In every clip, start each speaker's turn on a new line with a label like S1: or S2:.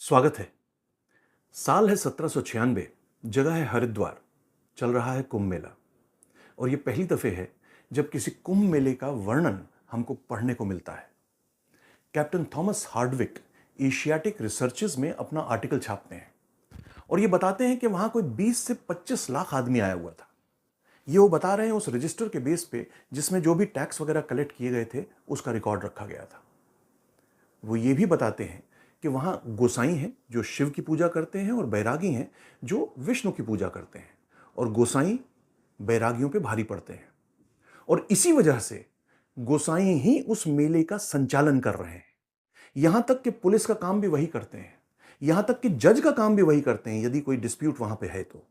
S1: स्वागत है। साल है 1796। जगह है हरिद्वार। चल रहा है कुंभ मेला। और यह पहली दफे है जब किसी कुंभ मेले का वर्णन हमको पढ़ने को मिलता है। Captain Thomas Hardwicke Asiatic researches में अपना आर्टिकल छापते हैं और ये बताते हैं कि वहां कोई 20 से 25 लाख आदमी आया हुआ था। ये वो बता रहे हैं उस रजिस्टर के बेस पे जिसमें जो भी टैक्स वगैरह कलेक्ट किए गए थे उसका रिकॉर्ड रखा गया था। वो ये भी बताते हैं कि वहां गोसाई हैं जो शिव की पूजा करते हैं और बैरागी हैं जो विष्णु की पूजा करते हैं, और गोसाई बैरागियों पे भारी पड़ते हैं। और इसी वजह से गोसाई ही उस मेले का संचालन कर रहे हैं। यहां तक कि पुलिस का काम भी वही करते हैं, यहां तक कि जज का काम भी वही करते हैं यदि कोई डिस्प्यूट वहां पे है तो।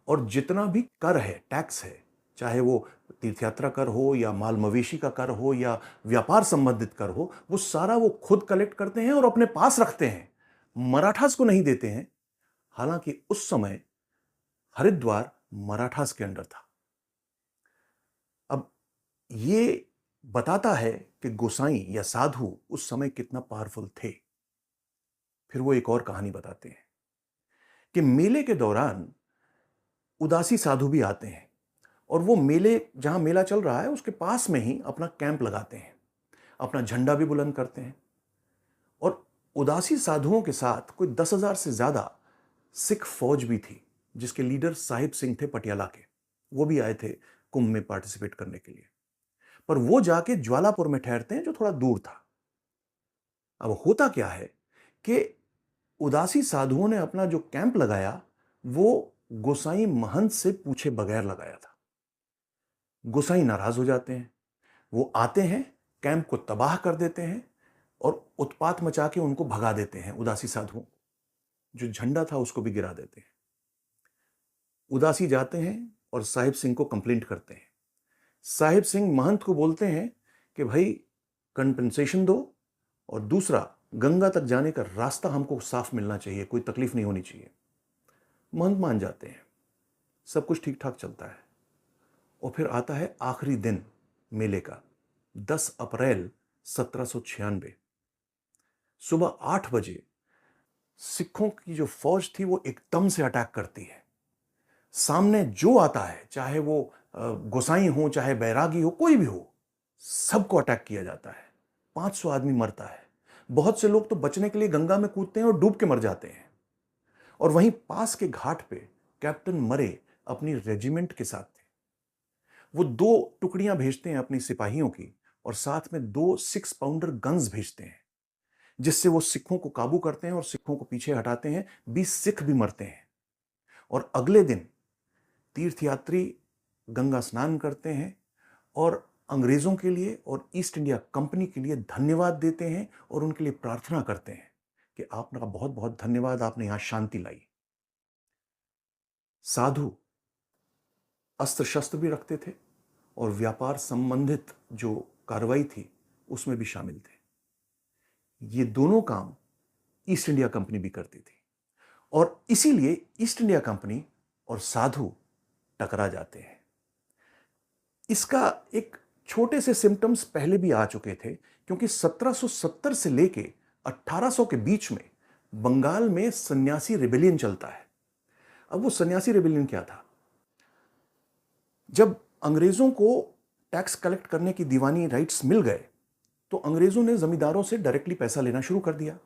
S1: और जितना भी कर है, टैक्स है, चाहे वो तीर्थयात्रा कर हो या माल मवेशी का कर हो या व्यापार संबंधित कर हो, वो सारा वो खुद कलेक्ट करते हैं और अपने पास रखते हैं, मराठास को नहीं देते हैं। हालांकि उस समय हरिद्वार मराठास के अंडर था। अब ये बताता है कि गोसाई या साधु उस समय कितना पावरफुल थे। फिर वो एक और कहानी बताते हैं कि मेले के दौरान उदासी साधु भी आते हैं और वो मेले, जहां मेला चल रहा है उसके पास में ही अपना कैंप लगाते हैं, अपना झंडा भी बुलंद करते हैं। और उदासी साधुओं के साथ कोई 10,000 से ज्यादा सिख फौज भी थी जिसके लीडर साहिब सिंह थे पटियाला के। वो भी आए थे कुंभ में पार्टिसिपेट करने के लिए, पर वो जाके ज्वालापुर में ठहरते हैं जो थोड़ा दूर था। अब होता क्या है कि उदासी साधुओं ने अपना जो कैंप लगाया वो गोसाई महंत से पूछे बगैर लगाया था। गोसाई नाराज हो जाते हैं, वो आते हैं, कैंप को तबाह कर देते हैं और उत्पात मचा के उनको भगा देते हैं। उदासी साधुओं, जो झंडा था उसको भी गिरा देते हैं। उदासी जाते हैं और साहिब सिंह को कंप्लेंट करते हैं। साहिब सिंह महंत को बोलते हैं कि भाई कंपनसेशन दो, और दूसरा गंगा तक जाने का रास्ता हमको साफ मिलना चाहिए, कोई तकलीफ नहीं होनी चाहिए। महंत मान जाते हैं, सब कुछ ठीक ठाक चलता है। और फिर आता है आखिरी दिन मेले का, 10 अप्रैल 1796। सुबह 8 बजे सिखों की जो फौज थी वो एकदम से अटैक करती है। सामने जो आता है, चाहे वो गोसाई हो चाहे बैरागी हो, कोई भी हो, सबको अटैक किया जाता है। 500 आदमी मरता है। बहुत से लोग तो बचने के लिए गंगा में कूदते हैं और डूब के मर जाते हैं। और वहीं पास के घाट पे कैप्टन मरे अपनी रेजिमेंट के साथ थे। वो 2 टुकड़ियां भेजते हैं अपनी सिपाहियों की और साथ में 2 6 पाउंडर गन्स भेजते हैं, जिससे वो सिखों को काबू करते हैं और सिखों को पीछे हटाते हैं। 20 सिख भी मरते हैं। और अगले दिन तीर्थयात्री गंगा स्नान करते हैं और अंग्रेजों के लिए और ईस्ट इंडिया कंपनी के लिए धन्यवाद देते हैं और उनके लिए प्रार्थना करते हैं कि आपका बहुत बहुत धन्यवाद, आपने यहां शांति लाई। साधु अस्त्र शस्त्र भी रखते थे और व्यापार संबंधित जो कार्रवाई थी उसमें भी शामिल थे। ये दोनों काम ईस्ट इंडिया कंपनी भी करती थी और इसीलिए ईस्ट इंडिया कंपनी और साधु टकरा जाते हैं। इसका एक छोटे से सिम्टम्स पहले भी आ चुके थे, क्योंकि 1770 से लेके 1800 के बीच में बंगाल में सन्यासी रिबेलियन चलता है। अब वो सन्यासी रिबेलियन क्या था? जब अंग्रेजों को टैक्स कलेक्ट करने की दीवानी राइट्स मिल गए तो अंग्रेजों ने जमींदारों से डायरेक्टली पैसा लेना शुरू कर दिया।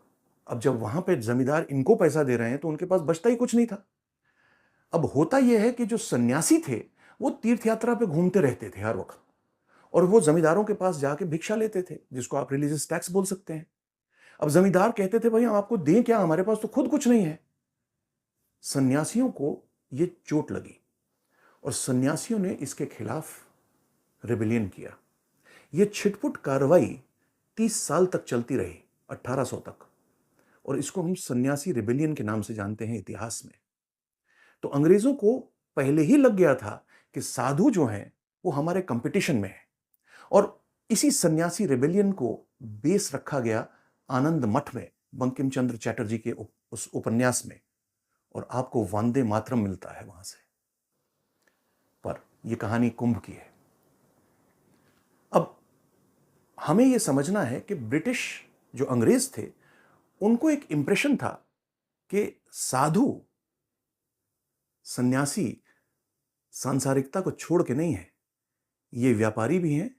S1: अब जब वहां पे जमींदार इनको पैसा दे रहे हैं तो उनके पास बचता ही कुछ नहीं था। अब होता यह है कि जो सन्यासी थे वो तीर्थ यात्रा पे घूमते रहते थे हर वक्त, और वो जमींदारों के पास जाके भिक्षा लेते थे, जिसको आप रिलीजियस टैक्स बोल सकते हैं। अब जमींदार कहते थे भाई हम आपको दें क्या, हमारे पास तो खुद कुछ नहीं है। सन्यासियों को ये चोट लगी और सन्यासियों ने इसके खिलाफ रिबेलियन किया। ये छिटपुट कार्रवाई 30 साल तक चलती रही, 1800 तक, और इसको हम सन्यासी रिबेलियन के नाम से जानते हैं इतिहास में। तो अंग्रेजों को पहले ही लग गया था कि साधु जो हैं वो हमारे कंपटीशन में है, और इसी सन्यासी रिबेलियन को बेस रखा गया आनंद मठ में बंकिम चंद्र चटर्जी के उस उपन्यास में, और आपको वंदे मातरम मिलता है वहां से। पर यह कहानी कुंभ की है। अब हमें यह समझना है कि ब्रिटिश जो अंग्रेज थे उनको एक इंप्रेशन था कि साधु सन्यासी सांसारिकता को छोड़ के नहीं है, ये व्यापारी भी हैं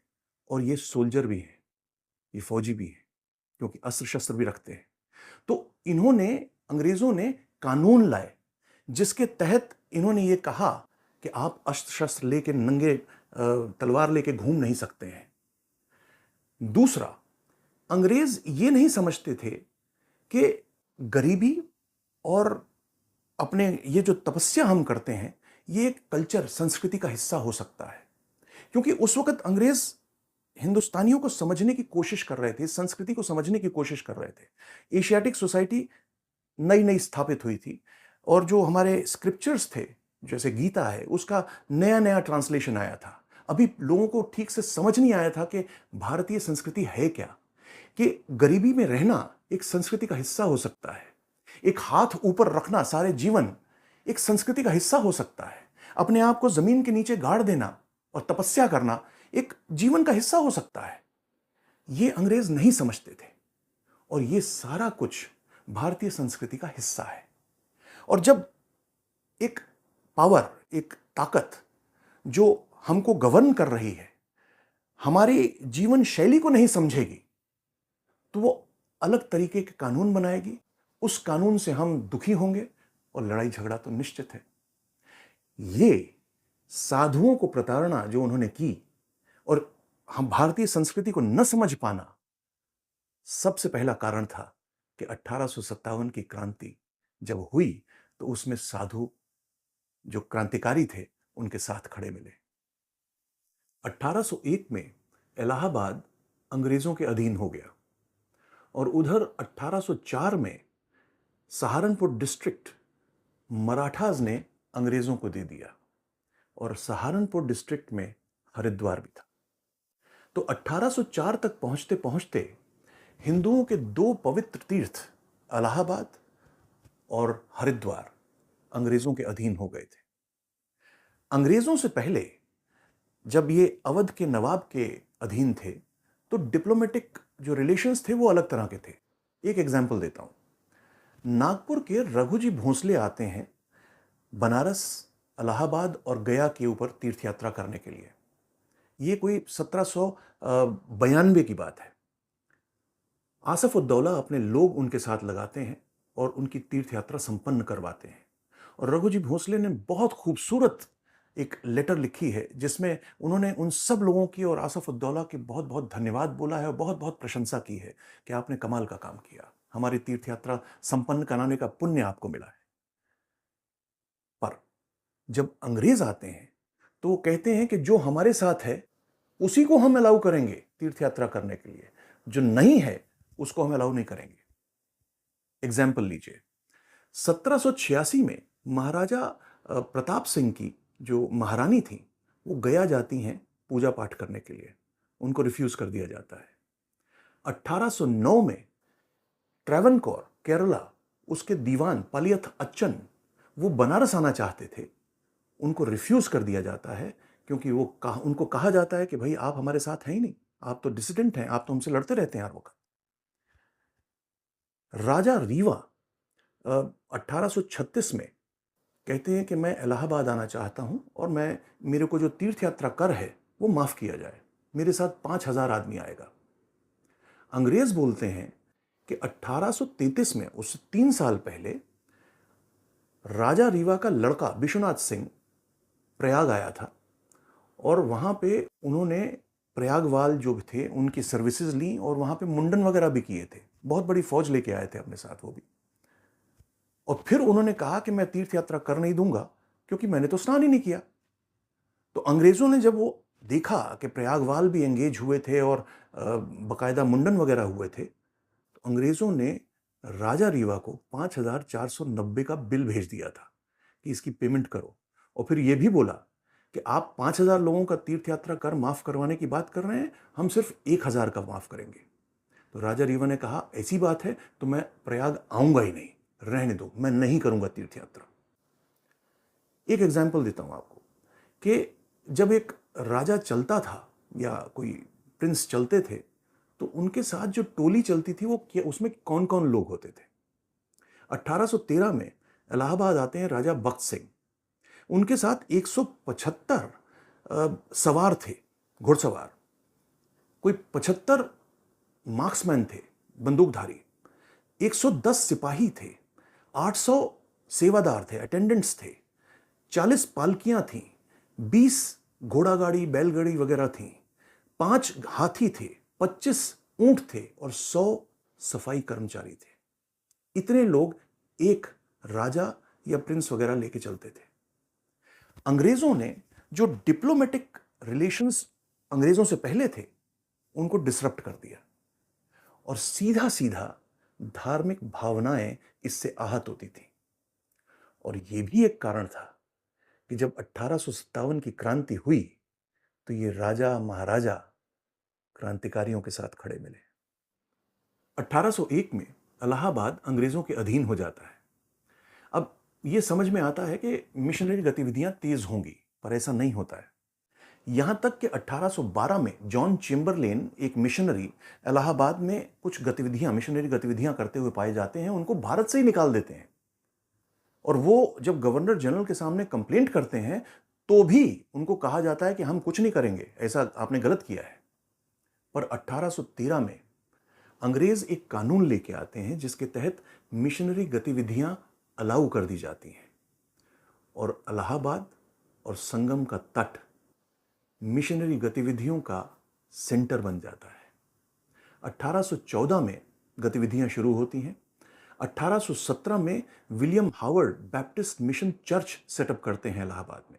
S1: और ये सोल्जर भी हैं, ये फौजी भी हैं, क्योंकि अस्त्र शस्त्र भी रखते हैं। तो इन्होंने, अंग्रेजों ने कानून लाए जिसके तहत इन्होंने ये कहा कि आप अस्त्र शस्त्र लेके नंगे तलवार लेके घूम नहीं सकते हैं। दूसरा, अंग्रेज ये नहीं समझते थे कि गरीबी और अपने ये जो तपस्या हम करते हैं ये एक कल्चर, संस्कृति का हिस्सा हो सकता है, क्योंकि उस वक्त अंग्रेज हिंदुस्तानियों को समझने की कोशिश कर रहे थे, संस्कृति को समझने की कोशिश कर रहे थे। एशियाटिक सोसाइटी नई नई स्थापित हुई थी और जो हमारे स्क्रिप्चर्स थे, जैसे गीता है, उसका नया नया ट्रांसलेशन आया था। अभी लोगों को ठीक से समझ नहीं आया था कि भारतीय संस्कृति है क्या, कि गरीबी में रहना एक संस्कृति का हिस्सा हो सकता है, एक हाथ ऊपर रखना सारे जीवन एक संस्कृति का हिस्सा हो सकता है, अपने आप को जमीन के नीचे गाड़ देना और तपस्या करना एक जीवन का हिस्सा हो सकता है। ये अंग्रेज नहीं समझते थे और ये सारा कुछ भारतीय संस्कृति का हिस्सा है। और जब एक पावर, एक ताकत जो हमको गवर्न कर रही है हमारी जीवन शैली को नहीं समझेगी, तो वो अलग तरीके के कानून बनाएगी, उस कानून से हम दुखी होंगे और लड़ाई झगड़ा तो निश्चित है। ये साधुओं को प्रताड़ना जो उन्होंने की और हम भारतीय संस्कृति को न समझ पाना, सबसे पहला कारण था कि 1857 की क्रांति जब हुई तो उसमें साधु जो क्रांतिकारी थे उनके साथ खड़े मिले। 1801 में इलाहाबाद अंग्रेजों के अधीन हो गया और उधर 1804 में सहारनपुर डिस्ट्रिक्ट मराठाज ने अंग्रेजों को दे दिया और सहारनपुर डिस्ट्रिक्ट में हरिद्वार भी था। तो 1804 तक पहुंचते पहुंचते हिंदुओं के दो पवित्र तीर्थ इलाहाबाद और हरिद्वार अंग्रेजों के अधीन हो गए थे। अंग्रेजों से पहले जब ये अवध के नवाब के अधीन थे तो डिप्लोमेटिक जो रिलेशंस थे वो अलग तरह के थे। एक एग्जांपल देता हूं। नागपुर के रघुजी भोंसले आते हैं बनारस, इलाहाबाद और गया के ऊपर तीर्थ यात्रा करने के लिए। ये कोई 1792 की बात है। आसफ उद्दौला अपने लोग उनके साथ लगाते हैं और उनकी तीर्थ यात्रा संपन्न करवाते हैं। और रघुजी भोंसले ने बहुत खूबसूरत एक लेटर लिखी है जिसमें उन्होंने उन सब लोगों की और आसफ उद्दौला की बहुत बहुत धन्यवाद बोला है और बहुत बहुत प्रशंसा की है कि आपने कमाल का काम किया, हमारी तीर्थ यात्रा संपन्न कराने का पुण्य आपको मिला है। पर जब अंग्रेज आते हैं तो वो कहते हैं कि जो हमारे साथ है उसी को हम अलाउ करेंगे तीर्थ यात्रा करने के लिए, जो नहीं है उसको हम अलाउ नहीं करेंगे। एग्जाम्पल लीजिए, 1786 में महाराजा प्रताप सिंह की जो महारानी थी वो गया जाती हैं पूजा पाठ करने के लिए, उनको रिफ्यूज कर दिया जाता है। 1809 में ट्रेवनकोर केरला, उसके दीवान पालियथ अच्चन वो बनारस आना चाहते थे, उनको रिफ्यूज कर दिया जाता है क्योंकि उनको कहा जाता है कि भाई आप हमारे साथ हैं ही नहीं, आप तो डिसिडेंट हैं, आप तो हमसे लड़ते रहते हैं हर वक्त। राजा रीवा 1836 में कहते हैं कि मैं इलाहाबाद आना चाहता हूं और मेरे को जो तीर्थ यात्रा कर है वो माफ किया जाए, मेरे साथ 5000 आदमी आएगा। अंग्रेज बोलते हैं कि 1833 में, उससे 3 साल पहले, राजा रीवा का लड़का विश्वनाथ सिंह प्रयाग आया था और वहां पे उन्होंने प्रयागवाल जो थे उनकी सर्विसेज ली और वहां पे मुंडन वगैरह भी किए थे, बहुत बड़ी फौज लेके आए थे अपने साथ वो भी। और फिर उन्होंने कहा कि मैं तीर्थ यात्रा कर नहीं दूंगा क्योंकि मैंने तो स्नान ही नहीं किया। तो अंग्रेजों ने जब वो देखा कि प्रयागवाल भी एंगेज हुए थे और बकायदा मुंडन वगैरह हुए थे, तो अंग्रेजों ने राजा रीवा को 5490 का बिल भेज दिया था कि इसकी पेमेंट करो। और फिर ये भी बोला कि आप 5000 लोगों का तीर्थ यात्रा कर माफ करवाने की बात कर रहे हैं, हम सिर्फ 1000 का माफ करेंगे। तो राजा रीवा ने कहा ऐसी बात है तो मैं प्रयाग आऊंगा ही नहीं, रहने दो, मैं नहीं करूंगा तीर्थ यात्रा। एक एग्जाम्पल देता हूं आपको कि जब एक राजा चलता था या कोई प्रिंस चलते थे तो उनके साथ जो टोली चलती थी वो उसमें कौन कौन लोग होते थे। 1813 में इलाहाबाद आते हैं राजा बख्त सिंह। उनके साथ 175 सवार थे, घुड़सवार। कोई 75 मार्क्समैन थे, बंदूकधारी। 110 सिपाही थे, 800 सेवादार थे, अटेंडेंट्स थे, 40 पालकियां थीं, 20 घोड़ा गाड़ी, बैलगाड़ी वगैरह थीं, 5 हाथी थे, 25 ऊंट थे और 100 सफाई कर्मचारी थे। इतने लोग एक राजा या प्रिंस वगैरह लेके चलते थे। अंग्रेजों ने जो डिप्लोमेटिक रिलेशंस अंग्रेजों से पहले थे, उनको डिसरप्ट कर दिया और सीधा सीधा धार्मिक भावनाएं इससे आहत होती थी। और यह भी एक कारण था कि जब 1857 की क्रांति हुई तो ये राजा महाराजा क्रांतिकारियों के साथ खड़े मिले। 1801 में इलाहाबाद अंग्रेजों के अधीन हो जाता है। अब यह समझ में आता है कि मिशनरी गतिविधियां तेज होंगी, पर ऐसा नहीं होता है। यहां तक कि 1812 में जॉन चेम्बरलेन, एक मिशनरी, इलाहाबाद में कुछ गतिविधियां, मिशनरी गतिविधियां करते हुए पाए जाते हैं। उनको भारत से ही निकाल देते हैं और वो जब गवर्नर जनरल के सामने कंप्लेंट करते हैं तो भी उनको कहा जाता है कि हम कुछ नहीं करेंगे, ऐसा आपने गलत किया है। पर 1813 में अंग्रेज एक कानून लेके आते हैं जिसके तहत मिशनरी गतिविधियां अलाउ कर दी जाती हैं और इलाहाबाद और संगम का तट मिशनरी गतिविधियों का सेंटर बन जाता है। 1814 में गतिविधियां शुरू होती हैं। 1817 में William Howard Baptist mission church setup करते हैं इलाहाबाद में।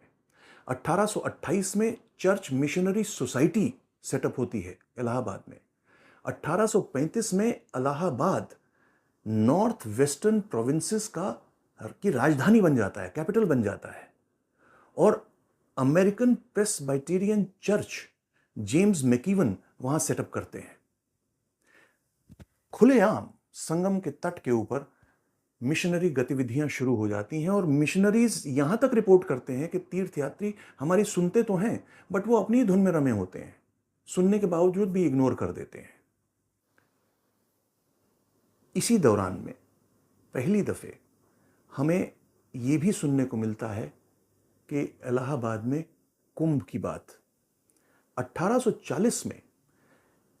S1: 1828 में चर्च मिशनरी सोसाइटी सेटअप होती है इलाहाबाद में। 1835 में इलाहाबाद नॉर्थ वेस्टर्न प्रोविंसेस की राजधानी बन जाता है, कैपिटल बन जाता है। और अमेरिकन प्रेस्बाइटेरियन चर्च जेम्स मैकीवन वहां सेटअप करते हैं। खुलेआम संगम के तट के ऊपर मिशनरी गतिविधियां शुरू हो जाती हैं और मिशनरीज यहां तक रिपोर्ट करते हैं कि तीर्थयात्री हमारी सुनते तो हैं, बट वो अपनी धुन में रमे होते हैं, सुनने के बावजूद भी इग्नोर कर देते हैं। इसी दौरान में पहली दफे हमें यह भी सुनने को मिलता है कि इलाहाबाद में कुंभ की बात। 1840 में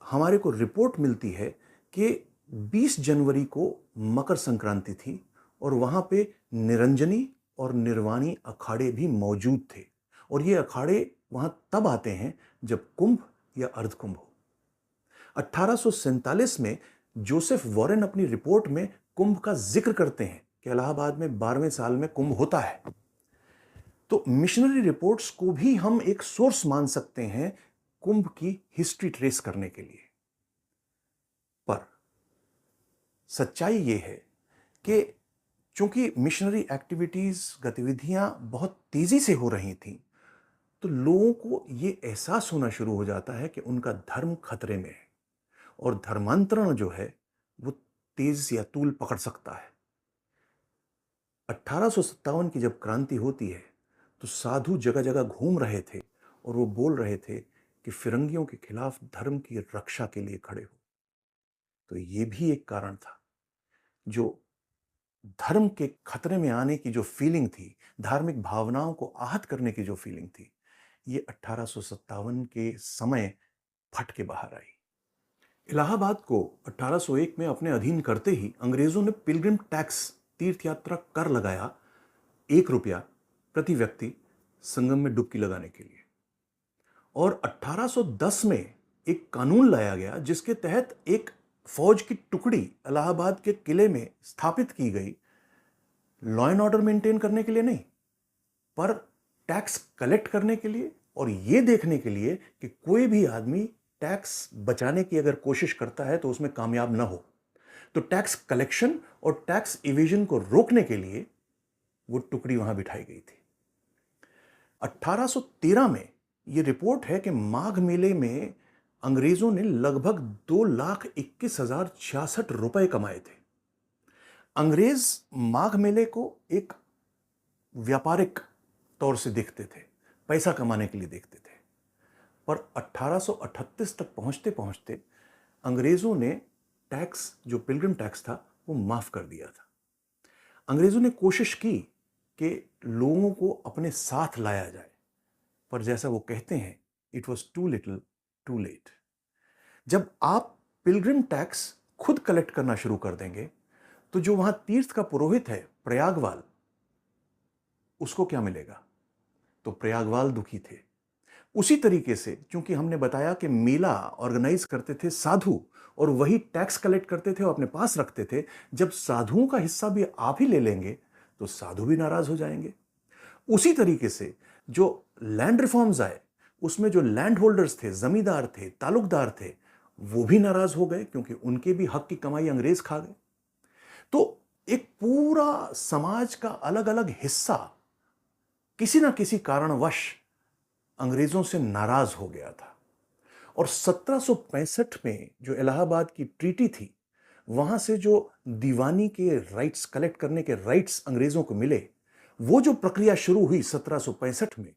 S1: हमारे को रिपोर्ट मिलती है कि 20 जनवरी को मकर संक्रांति थी और वहां पे निरंजनी और निर्वाणी अखाड़े भी मौजूद थे। और ये अखाड़े वहां तब आते हैं जब कुंभ या अर्धकुंभ हो। 1847 में जोसेफ वॉरेन अपनी रिपोर्ट में कुंभ का जिक्र करते हैं कि इलाहाबाद में 12वें साल में कुंभ होता है। तो मिशनरी रिपोर्ट्स को भी हम एक सोर्स मान सकते हैं कुंभ की हिस्ट्री ट्रेस करने के लिए। पर सच्चाई यह है कि चूंकि मिशनरी एक्टिविटीज, गतिविधियां बहुत तेजी से हो रही थीं, तो लोगों को यह एहसास होना शुरू हो जाता है कि उनका धर्म खतरे में है और धर्मांतरण जो है वो तेज या तूल पकड़ सकता है। 1857 की जब क्रांति होती है तो साधु जगह जगह घूम रहे थे और वो बोल रहे थे कि फिरंगियों के खिलाफ धर्म की रक्षा के लिए खड़े हो। तो ये भी एक कारण था। जो धर्म के खतरे में आने की जो फीलिंग थी, धार्मिक भावनाओं को आहत करने की जो फीलिंग थी, ये 1857 के समय फट के बाहर आई। इलाहाबाद को 1801 में अपने अधीन करते ही अंग्रेजों ने पिलग्रिम टैक्स, तीर्थ यात्रा कर लगाया, 1 रुपया प्रति व्यक्ति संगम में डुबकी लगाने के लिए। और 1810 में एक कानून लाया गया जिसके तहत एक फौज की टुकड़ी इलाहाबाद के किले में स्थापित की गई, लॉ एंड ऑर्डर मेंटेन करने के लिए नहीं, पर टैक्स कलेक्ट करने के लिए और यह देखने के लिए कि कोई भी आदमी टैक्स बचाने की अगर कोशिश करता है तो उसमें कामयाब ना हो। तो टैक्स कलेक्शन और टैक्स इवेजन को रोकने के लिए वो टुकड़ी वहां बिठाई गई थी। 1813 में यह रिपोर्ट है कि माघ मेले में अंग्रेजों ने लगभग 2,21,066 रुपए कमाए थे। अंग्रेज माघ मेले को एक व्यापारिक तौर से देखते थे, पैसा कमाने के लिए देखते थे। पर 1838 तक पहुंचते पहुंचते अंग्रेजों ने टैक्स, जो पिलग्रिम टैक्स था, वो माफ कर दिया था। अंग्रेजों ने कोशिश की कि लोगों को अपने साथ लाया जाए, पर जैसा वो कहते हैं, it was too little too late. जब आप पिलग्रिम टैक्स खुद कलेक्ट करना शुरू कर देंगे, तो जो वहां तीर्थ का पुरोहित है प्रयागवाल, उसको क्या मिलेगा? तो प्रयागवाल दुखी थे। उसी तरीके से, क्योंकि हमने बताया कि मेला ऑर्गेनाइज करते थे साधु और वही टैक्स कलेक्ट करते थे और अपने पास रखते थे, जब साधुओं का हिस्सा भी आप ही ले लेंगे तो साधु भी नाराज हो जाएंगे। उसी तरीके से जो लैंड रिफॉर्म्स आए, उसमें जो लैंड होल्डर्स थे, जमींदार थे, तालुकदार थे, वो भी नाराज हो गए, क्योंकि उनके भी हक की कमाई अंग्रेज खा गए। तो एक पूरा समाज का अलग अलग हिस्सा किसी ना किसी कारणवश अंग्रेजों से नाराज हो गया था। और 1765 में जो इलाहाबाद की ट्रीटी थी, वहां से जो दीवानी के राइट्स, कलेक्ट करने के राइट्स अंग्रेजों को मिले, वो जो प्रक्रिया शुरू हुई 1765 में,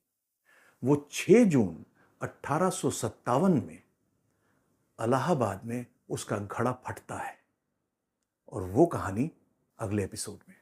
S1: वो 6 जून 1857 में इलाहाबाद में उसका घड़ा फटता है। और वो कहानी अगले एपिसोड में।